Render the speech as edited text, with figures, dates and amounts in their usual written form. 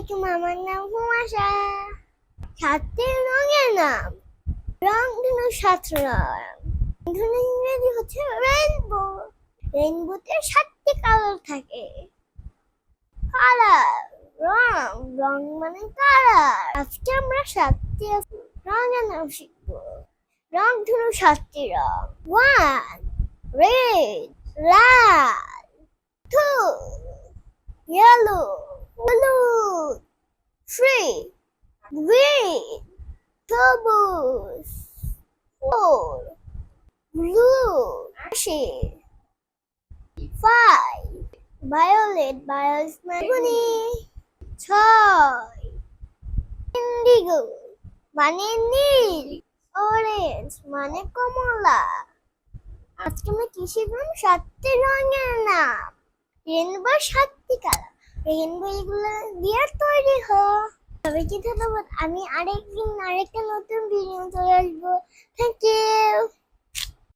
আলাইকুম, আমার নাম হুমাশা। সাতটি রঙের নাম। রং ধনু সাত রং। ধনু ইংরেজি হচ্ছে রেইনবো। রেইনবোতে সাতটি কালার থাকে। কালার, রং, রং মানে কালার। আজকে আমরা সাতটি রঙের নাম শিখবো। রং ধনু সাতটি রং। 1 রেড, লাল, 2 ইয়েলো, হলুদ, 3 green, সবুজ, 4 blue, আকাশি, 5 violet, violet মানে বেগুনি, 6 indigo মানে নীল, অরেঞ্জ মানে কমলা। আজকে আমরা কি শিখলাম? সাতটি রঙের নাম। রেইনবো সাতটি কালার। রেইনবো এগুলো দিয়ে তৈরি হয়। সবাইকে ধন্যবাদ। আমি আরেকদিন আরেকটা নতুন ভিডিও চলে আসবো। Thank you.